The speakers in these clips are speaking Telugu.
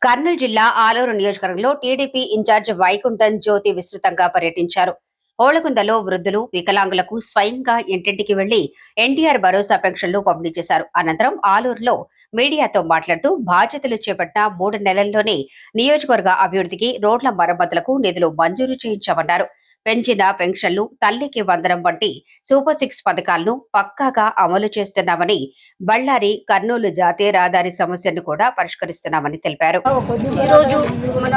కర్నూలు జిల్లా ఆలూరు నియోజకవర్గంలో టీడీపీ ఇన్ఛార్జ్ వైకుంఠం జ్యోతి విస్తృతంగా పర్యటించారు. ఓళ్లకుందలో వృద్ధులు, వికలాంగులకు స్వయంగా ఇంటింటికి వెళ్లి ఎన్టీఆర్ భరోసా పెన్షన్లు పంపిణీ చేశారు. అనంతరం ఆలూరులో మీడియాతో మాట్లాడుతూ బాధ్యతలు చేపట్టిన 3 నెలల్లోనే నియోజకవర్గ అభివృద్ధికి, రోడ్ల మరమ్మతులకు నిధులు మంజూరు చేయించామన్నారు. పెంచిన పెన్షన్లు, తల్లికి వందనం వంటి సూపర్ 6 పథకాలను పక్కాగా అమలు చేస్తున్నామని, బళ్లారి కర్నూలు జాతీయ రహదారి సమస్యను కూడా పరిష్కరిస్తున్నామని తెలిపారు. ఈరోజు మన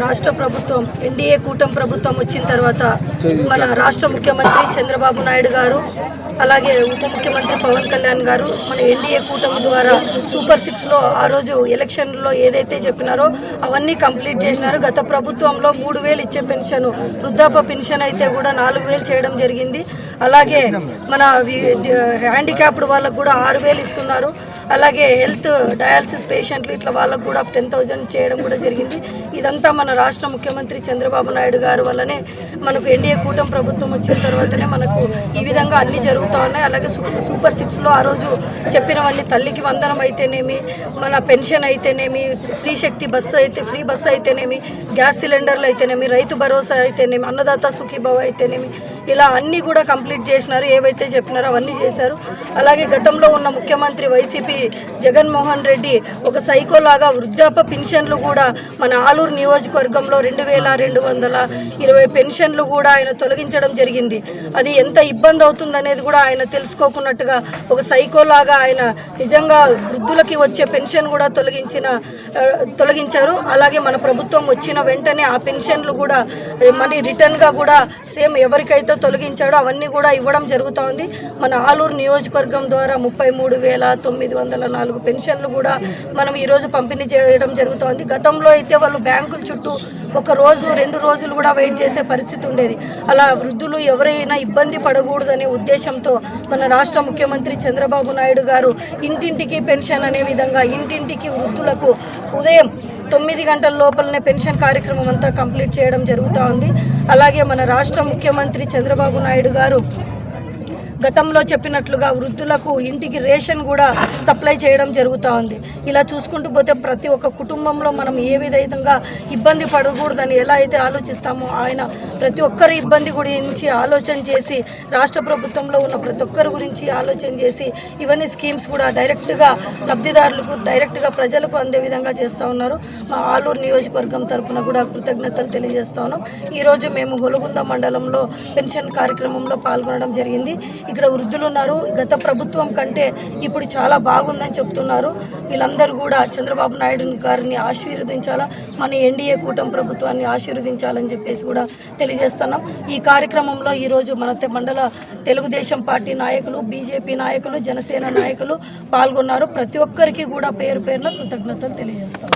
రాష్ట్ర ప్రభుత్వం ఎన్డీఏ కూటమి ప్రభుత్వం వచ్చిన తర్వాత మన రాష్ట్ర ముఖ్యమంత్రి చంద్రబాబు నాయుడు గారు, అలాగే ఉప ముఖ్యమంత్రి పవన్ కళ్యాణ్ గారు మన ఎన్డీఏ కూటమి ద్వారా సూపర్ 6లో ఆ రోజు ఎలక్షన్లో ఏదైతే చెప్పినారో అవన్నీ కంప్లీట్ చేసినారు. గత ప్రభుత్వంలో 3,000 ఇచ్చే పెన్షన్, వృద్ధాప్య పెన్షన్ అయితే కూడా 4,000 చేయడం జరిగింది. అలాగే మన హ్యాండిక్యాప్డ్ వాళ్ళకు కూడా 6,000 ఇస్తున్నారు. అలాగే హెల్త్ డయాలసిస్ పేషెంట్లు ఇట్లా వాళ్ళకు కూడా 10,000 చేయడం కూడా జరిగింది. ఇదంతా మన రాష్ట్ర ముఖ్యమంత్రి చంద్రబాబు నాయుడు గారు వల్లనే మనకు ఎన్డీఏ కూటమి ప్రభుత్వం వచ్చిన తర్వాతనే మనకు ఈ విధంగా అన్ని జరుగుతూ ఉన్నాయి. అలాగే సూపర్ 6లో ఆ రోజు చెప్పినవన్నీ, తల్లికి వందనం అయితేనేమి, మన పెన్షన్ అయితేనేమి, స్త్రీశక్తి బస్సు అయితే ఫ్రీ బస్సు అయితేనేమి, గ్యాస్ సిలిండర్లు అయితేనేమి, రైతు భరోసా అయితేనేమి, అన్నదాత సుఖీభవ అయితేనేమి, ఇలా అన్నీ కూడా కంప్లీట్ చేసినారు. ఏవైతే చెప్పినారో అవన్నీ చేశారు. అలాగే గతంలో ఉన్న ముఖ్యమంత్రి వైసీపీ జగన్మోహన్ రెడ్డి ఒక సైకోలాగా వృద్ధాప్య పెన్షన్లు కూడా మన ఆలూరు నియోజకవర్గంలో 2,220 పెన్షన్లు కూడా ఆయన తొలగించడం జరిగింది. అది ఎంత ఇబ్బంది అవుతుందనేది కూడా ఆయన తెలుసుకోకున్నట్టుగా ఒక సైకోలాగా ఆయన నిజంగా వృద్ధులకి వచ్చే పెన్షన్ కూడా తొలగించారు. అలాగే మన ప్రభుత్వం వచ్చిన వెంటనే ఆ పెన్షన్లు కూడా మళ్ళీ రిటర్న్గా కూడా సేమ్ ఎవరికైతే తొలగించాడో అవన్నీ కూడా ఇవ్వడం జరుగుతూ ఉంది. మన ఆలూరు నియోజకవర్గం ద్వారా 33,904 పెన్షన్లు కూడా మనం ఈరోజు పంపిణీ చేయడం జరుగుతోంది. గతంలో అయితే వాళ్ళు బ్యాంకుల చుట్టూ 1 రోజు 2 రోజులు కూడా వెయిట్ చేసే పరిస్థితి ఉండేది. అలా వృద్ధులు ఎవరైనా ఇబ్బంది పడకూడదనే ఉద్దేశంతో మన రాష్ట్ర ముఖ్యమంత్రి చంద్రబాబు నాయుడు గారు ఇంటింటికి పెన్షన్ అనే విధంగా ఇంటింటికి వృద్ధులకు ఉదయం 9 గంటల లోపలనే పెన్షన్ కార్యక్రమం అంతా కంప్లీట్ చేయడం జరుగుతూ ఉంది. అలాగే మన రాష్ట్ర ముఖ్యమంత్రి చంద్రబాబు నాయుడు గారు గతంలో చెప్పినట్లుగా వృద్ధులకు ఇంటికి రేషన్ కూడా సప్లై చేయడం జరుగుతూ ఉంది. ఇలా చూసుకుంటూ పోతే ప్రతి ఒక్క కుటుంబంలో మనం ఏ విధంగా ఇబ్బంది పడకూడదని ఎలా అయితే ఆలోచిస్తామో ఆయన ప్రతి ఒక్కరి ఇబ్బంది గురించి ఆలోచన చేసి, రాష్ట్ర ప్రభుత్వంలో ఉన్న ప్రతి ఒక్కరి గురించి ఆలోచన చేసి ఇవన్నీ స్కీమ్స్ కూడా డైరెక్ట్గా లబ్ధిదారులకు, డైరెక్ట్గా ప్రజలకు అందే విధంగా చేస్తూ ఉన్నారు. మా ఆలూరు నియోజకవర్గం తరఫున కూడా కృతజ్ఞతలు తెలియజేస్తా ఉన్నాం. ఈరోజు మేము గొలుగుంద మండలంలో పెన్షన్ కార్యక్రమంలో పాల్గొనడం జరిగింది. ఇక్కడ వృద్ధులు ఉన్నారు. గత ప్రభుత్వం కంటే ఇప్పుడు చాలా బాగుందని చెప్తున్నారు. వీళ్ళందరూ కూడా చంద్రబాబు నాయుడు గారిని ఆశీర్వదించాలా, మన ఎన్డీఏ కూటమి ప్రభుత్వాన్ని ఆశీర్వదించాలని చెప్పేసి కూడా తెలియజేస్తున్నాం. ఈ కార్యక్రమంలో ఈరోజు మన మండల తెలుగుదేశం పార్టీ నాయకులు, బీజేపీ నాయకులు, జనసేన నాయకులు పాల్గొన్నారు. ప్రతి ఒక్కరికి కూడా పేరు పేరున కృతజ్ఞతలు తెలియజేస్తాం.